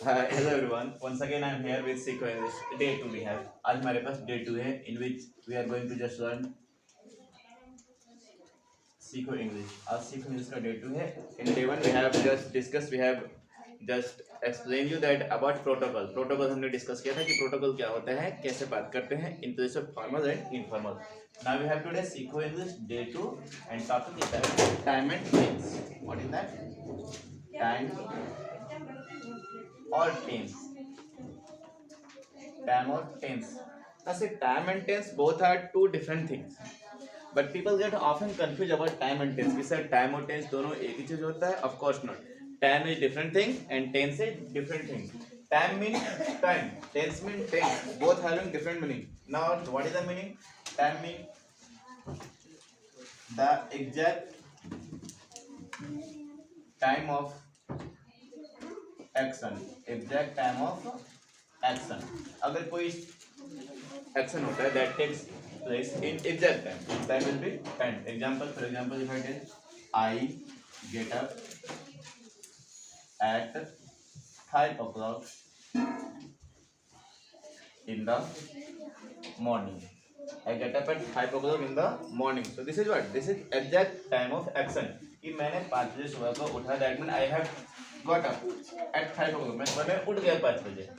Hello everyone. Once again, I'm here with Seco English. Day 2 we have. आज हमारे पास day 2 है in which we are going to just learn Seco English. आज Seco English का day 2 है. In day 1 we have just discussed, we have just explain you that about protocol. Protocol हमने discuss किया था कि protocol क्या होता है, कैसे बात करते हैं in place of formal and informal. Now we have today Seco English day 2 and topic is that time and tense. What is that? Time or tense. Time or tense. Now say time and tense both are two different things. But people get often confused about time and tense. We said time और tense दोनों एक ही चीज होता है? Of course not. Time is different thing and tense is different thing. Time means time. Tense means tense. Both having different meaning. Now what is the meaning? Time means the exact time of action. Exact time of action. अगर कोई action होता है that takes place in exact time, time will be time. Example, for example, if I tell I get up at 5 o'clock in the morning. I get up at 5 o'clock in the morning. So this is what? This is exact time of action. कि मैंने 5 बजे सुबह को उठा. That means I have got up at 5 o'clock. मैं सुबह में उठ गया 5 बजे.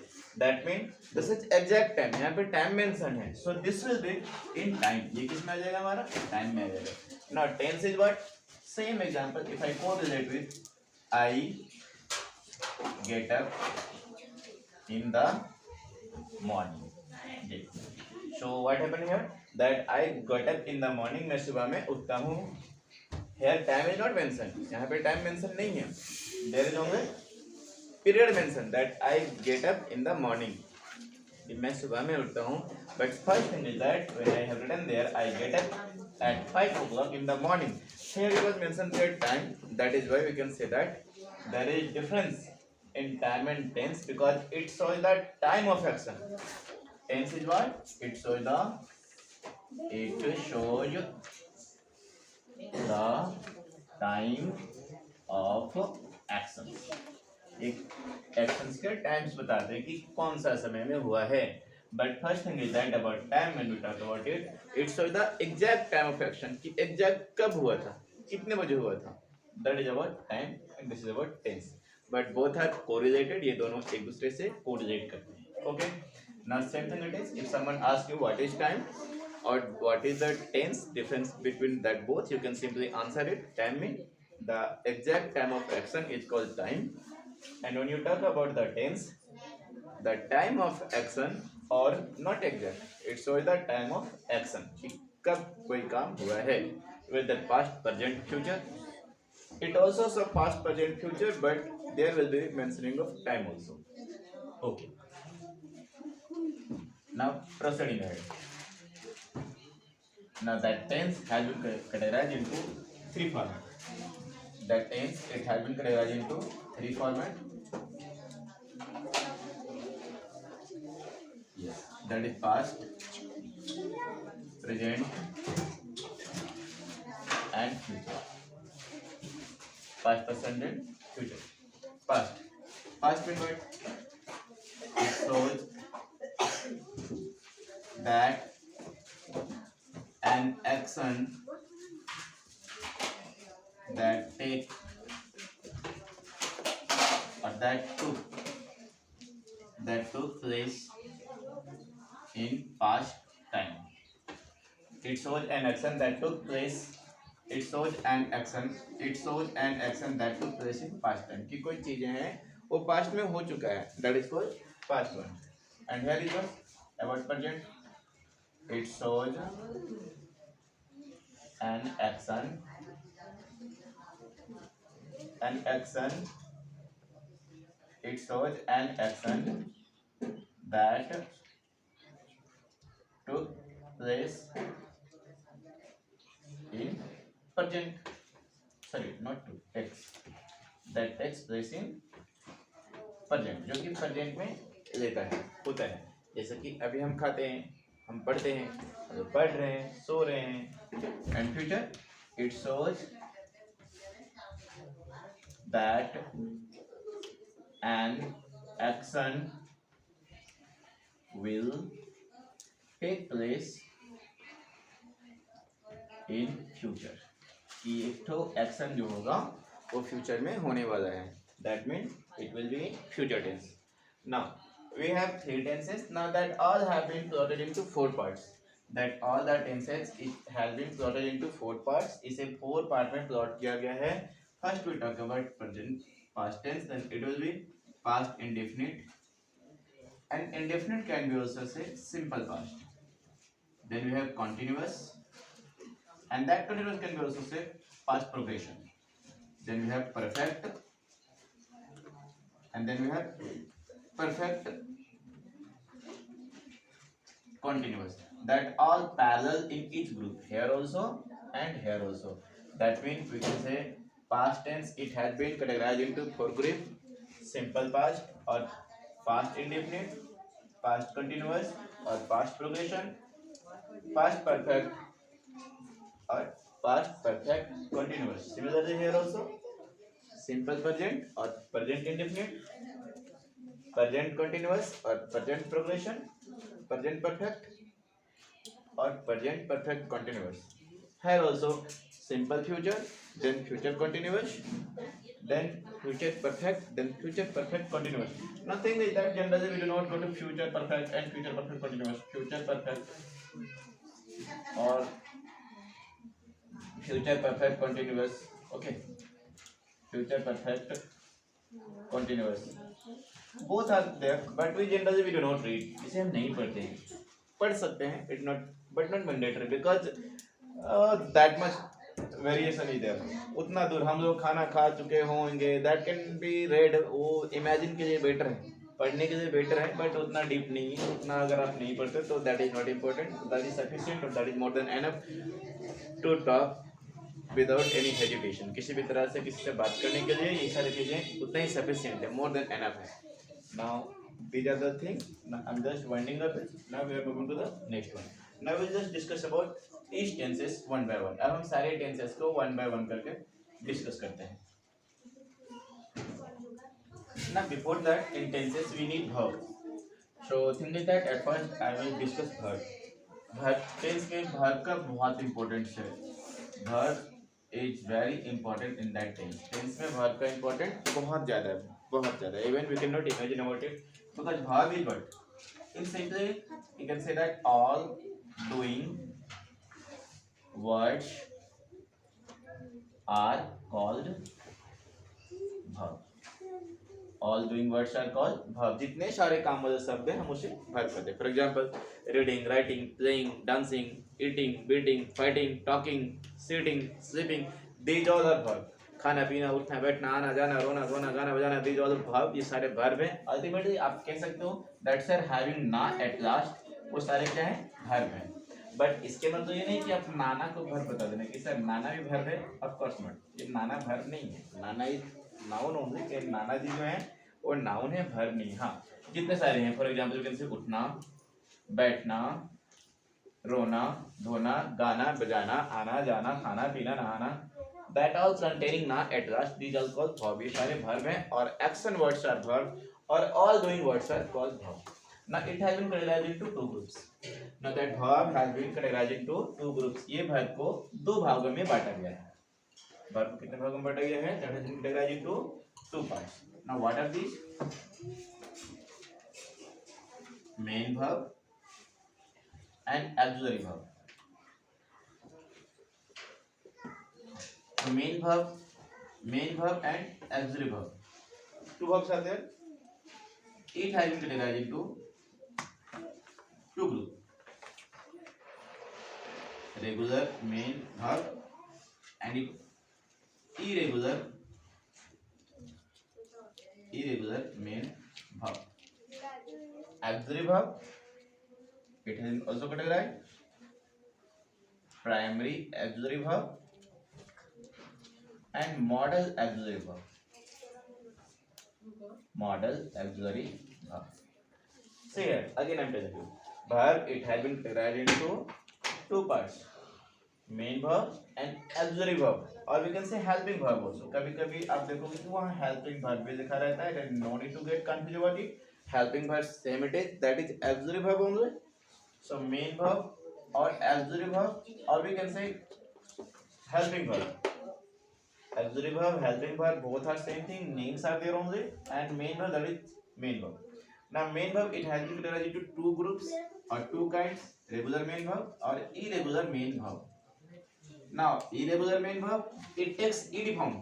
That means this is exact time. यहाँ पे time mention है. So this will be in time. ये किस में आ जाएगा हमारा? Time में आ जाएगा. Now tense is what? Same example. If I correlate with I get up in the morning. So what happened here? That I got up in the morning. मैं सुबह में उठता हूँ. Here time is not mentioned. यहाँ पे time mention नहीं है. There is only period mention that I get up in the morning. मैं सुबह में उठता हूँ. But first thing is that when I have written there I get up at 5 o'clock in the morning. Here it was mentioned third time. That is why we can say that there is difference in time and tense because it shows the time of action. Tense is what? It shows the time of action. एक actions के times बताते हैं कि कौन सा समय में हुआ है. But first thing is that about time when we talk about it, it shows the exact time of action कि exact कब हुआ था, कितने बजे हुआ था. That is about time and this is about tense. But both are correlated. ये दोनों एक दूसरे से correlate करते हैं. Okay. Now same thing it is. If someone asks you what is time or what is the tense difference between that both, you can simply answer it. Time means the exact time of action is called time. And when you talk about the tense, the time of action or not exact, it shows the time of action कि कब कोई काम हुआ है. With the past, present, future. It also shows past, present, future, but there will be mentioning of time also. Okay. Now proceeding ahead. Now that tense has been categorized into three formats. That tense it has been categorized into three formats. Yes, that is past, present, and future. Past, present, and future. Past. Past means what? It shows that an action that take or that took place in past time. It shows an action that took place. It shows an action that took place in past time. कि कोई चीजें हैं वो past में हो चुका है. That is called past one. And here is what about present. It shows an action it shows an action that took place in present. Sorry, not to takes. That takes place in present, जो कि present में लेता है, होता है. जैसे कि अभी हम खाते हैं, हम पढ़ते हैं, पढ़ रहे हैं, सो रहे हैं. And future, it shows that an action will take place in future, कि एक तो एक्शन जो होगा वो फ्यूचर में होने वाला है, that mean it will be future tense. Now we have three tenses. Now that all have been plotted into four parts. That all the tenses it has been plotted into four parts. इसे four part में plot किया गया है. First we talk about present past tense. Then it will be past indefinite. And indefinite can be also say simple past. Then we have continuous. And that continuous can be also say past progression. Then we have perfect. And then we have perfect continuous, that all parallel in each group, here also and here also. That means we can say past tense it has been categorized into four group: simple past or past indefinite, past continuous or past progression, past perfect or past perfect continuous. Similarly here also simple present or present indefinite, present continuous or present progression, present perfect or present perfect continuous. Here also simple future, then future continuous, then future perfect, then future perfect continuous. Nothing is that generally we do not go to future perfect and future perfect continuous. Future perfect or future perfect continuous. Okay, future perfect continuous. Both are there, but we generally we do not read. इसे हम नहीं पढ़ते हैं. पढ़ सकते हैं, it not but not mandatory because that much variation is there. उतना दूर हम लोग खाना खा चुके होंगे, that can be read. वो imagine के लिए better है, पढ़ने के लिए better है, but उतना deep नहीं है. उतना अगर आप नहीं पढ़ते तो that is not important. That is sufficient or that is more than enough to talk without any hesitation. किसी भी तरह से किसी से बात करने के लिए ये सारी चीजें उतना ही sufficient है, more than enough है. Now these are the things. Now I'm just winding up it. Now we are moving to the next one. Now we'll just discuss about each tenses one by one. अब हम सारे tenses को one by one करके discuss करते हैं. Now before that, in tenses we need verb. So think that at first I will discuss verb. Verb tense में verb का बहुत important है. Verb is very important in that tense. Tense में verb का important बहुत ज़्यादा है, बहुत ज़्यादा. Even we cannot imagine about it because verb is what. In simply you can say that all doing words are called verb. All doing words are called verb. जितने सारे काम वाले शब्द हैं हम उसे verb कहते हैं. For example, reading, writing, playing, dancing, eating, beating, fighting, talking, sitting, sleeping. These all are verb. खाना पीना उठना बैठना आना जाना रोना धोना गाना बजाना, these all verb. ये सारे verb हैं. Ultimately आप कह सकते हो that sir having na at last, वो सारे क्या हैं? verb हैं. बट इसके मतलब ये नहीं कि आप नाना को verb बता देना कि सर नाना भी verb है. Of course not. ये नाना verb नहीं है. नाना इज नाउन ओनली. कि नाना जी जो है वो नाउन है, verb नहीं. हाँ जितने सारे हैं. For example you can say उठना, बैठना, रोना धोना, गाना बजाना, आना जाना, खाना पीना, नहाना, that all containing na at last, these are called verb. ये सारे verb हैं. और action words are verb और all doing words are called verb. Now it has been categorized into two groups. Now that verb has been categorized into two groups. ये verb को दो भागों में बांटा गया है. verb को कितने भागों में बांटा गया है? That has been categorized into two parts. Now what are these? Main verb and auxiliary verb. So main verb and auxiliary verb. Two verbs are there. It has been categorized into two groups. Regular main verb and irregular main verb. Auxiliary verb, it has also categorized primary auxiliary verb and modal auxiliary verb. Modal auxiliary verb. See here, again I am telling you. Verb, it has been categorized into two parts. Main verb and auxiliary verb. और we can say helping verb also. कभी कभी आप देखोगे कि वहाँ helping verb भी लिखा रहता है, no need to get confuse about it. Helping verb same it is, that is auxiliary verb only. So main verb और ऑक्सिलरी वर्ब, और we can say helping verb. Auxiliary verb, helping verb, both are same thing. Names are there only, and main verb, that is main verb. Now main verb, it has been divided into two groups or two kinds: regular main verb or irregular main verb. Now irregular main verb, it takes ed form.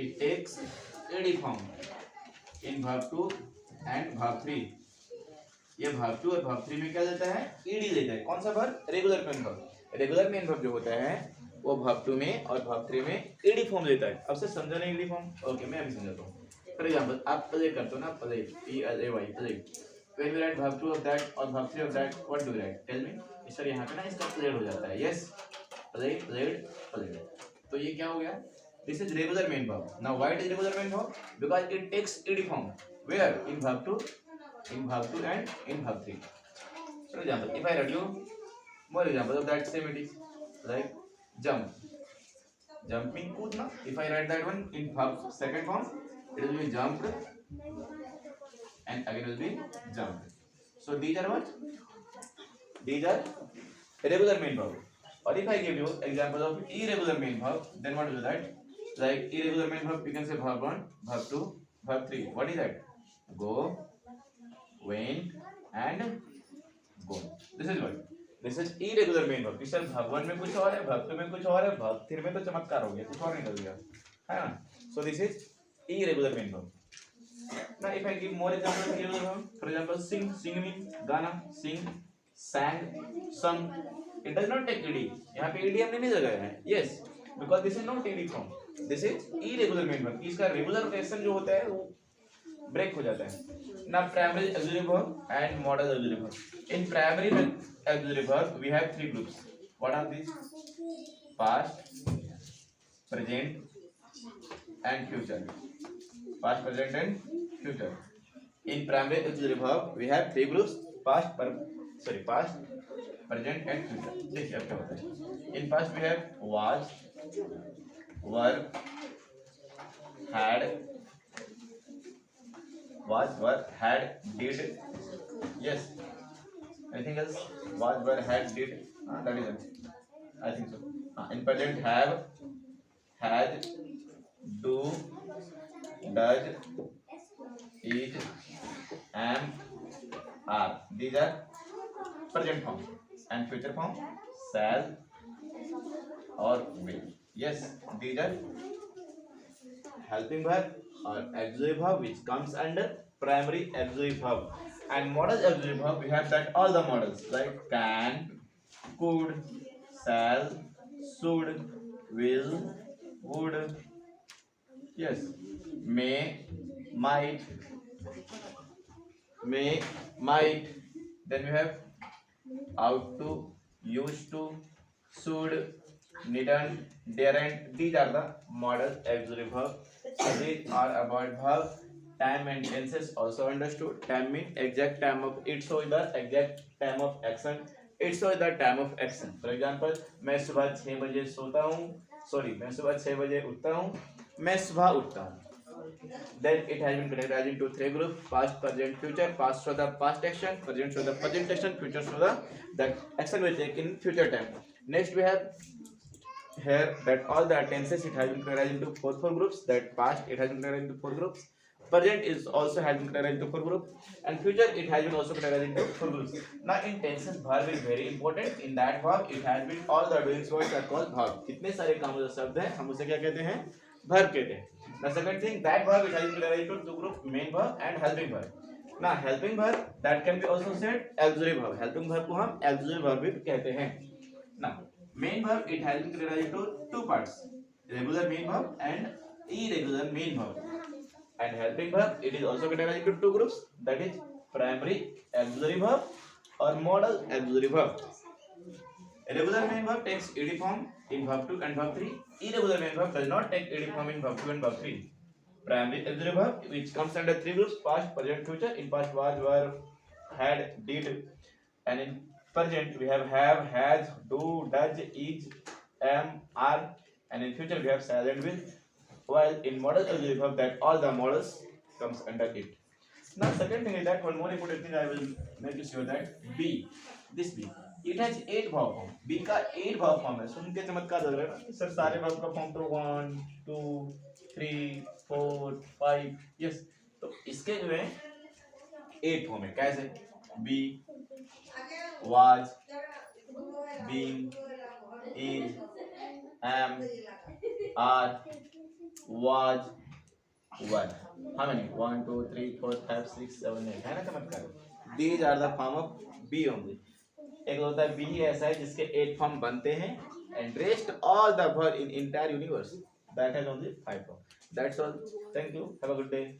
It takes ed form in verb 2 and verb 3. ये verb 2 और verb 3 में क्या देता है? ed देता है। कौन सा verb? Regular main verb. Regular main verb जो होता है वो verb 2 में और verb 3 में ed फॉर्म देता है। अब से समझा नहीं ed फॉर्म? ओके, मैं अभी समझाता हूँ। फॉर एग्जांपल आप प्ले करते हो ना, play, PLAY, play. When we write verb 2 of that और verb 3 of that, what do we write? Tell me. इस तरह यहाँ पे ना इसका played हो जाता है। Yes, played, played, played। तो ये क्या हो गया? This is regular main verb. Now why it is regular main verb? Because it takes ed form. Where? In verb 2, in verb 2 and in verb 3. For example, if I write you more examples of that same, it is like jump. Jump means कूदना. If I write that one in verb second form, it will be jumped and again will be jumped. So these are what? These are irregular main verb. Or if I give you example of irregular main verb, then what is that? Like irregular main verb, you can say verb 1, verb 2, verb 3. What is that? Go, went and gone. This is what? This is irregular main verb. Sir verb 1 में कुछ और है, verb 2 में कुछ और है, verb 3 में तो चमत्कार हो गया, कुछ और निकल गया, है ना? So this is irregular main verb. Now if I give more examples of irregular verb, for example, sing. Sing means गाना. Sing, sang, sung. It does not take ed. यहाँ पे ed हमने नहीं लगाया है. Yes, because this is not ed form. This is irregular main verb. इसका regular rotation जो होता है वो ब्रेक हो जाता है. Now primary auxiliary verb and modal auxiliary verb. In primary auxiliary verb we have three groups. What are these? Past, present and future. Past, present and future. In primary auxiliary verb we have three groups: past, present and future. देखिए अब क्या होता है. In past we have was, were, had, was, were, had, did. Yes. Anything else? Was, were, had, did. That is it. I think so. In present have, has, do, does, is, am, are. These are present form. And future form shall or will. Yes, these are helping verb or auxiliary verb which comes under primary auxiliary verb. And modal auxiliary verb we have that all the models like can, could, shall, should, will, would. Yes, may, might, then we have out to, used to, should, needn't, daren't. These are the modal auxiliary verb. These are about verb. Time and tenses also understood. Time means exact time of it, shows the exact time of action. It shows the time of action. For example, मैं सुबह 6 बजे सोता हूँ. मैं सुबह 6 बजे उठता हूँ. मैं सुबह उठता हूँ. Then it has been categorized into three groups: past, present, future. Past show the past action, present show the present action, future show the action will take in future time. Next we have here that all the tenses it has been categorized into four groups. That past it has been categorized into 4 groups. Present is also has been categorized into 4 groups, and future it has been also categorized into 4 groups. Now in tenses verb is very important. In that verb it has been all the doing words are called verb. कितने सारे कामों शब्द हैं हम उसे क्या कहते हैं? Verb कहते हैं. The second thing, that verb it has been divided into 2 groups: main verb and helping verb. Now helping verb that can be also said auxiliary verb. Helping verb को हम auxiliary verb भी कहते हैं. Now main verb it has been divided into 2 parts: regular main verb and irregular main verb. And helping verb it is also categorized into 2 groups, that is primary auxiliary verb or modal auxiliary verb. Regular main verb takes ed form in verb 2 and verb 3. Irregular main verb does not take ed form in verb 2 and verb 3. Primary auxiliary verb which comes under 3 groups: past, present, future. In past was, were, had, did. And in present we have, has, do, does, is, am, are. and in future we have silent will, while in modal auxiliary verb that all the modals comes under it. Now second thing is that one more important thing I will make you sure that B, this B, it has 8 verb form. B का 8 verb form है. सुन के चमत्कार लग रहा है ना? Sir सारे verb का form तो 1, 2, 3, 4, 5, yes. तो इसके जो है 8 form है. कैसे? Be, was, been, is, am, are, was, were. How many? 1, 2, 3, 4, 5, 6, 7, 8. है ना चमत्कार? These are the form of B only. एक होता है B ऐसा है जिसके 8 फॉर्म बनते हैं and rest all the verb in entire universe that has only 5 form. That's all. Thank you. Have a good day.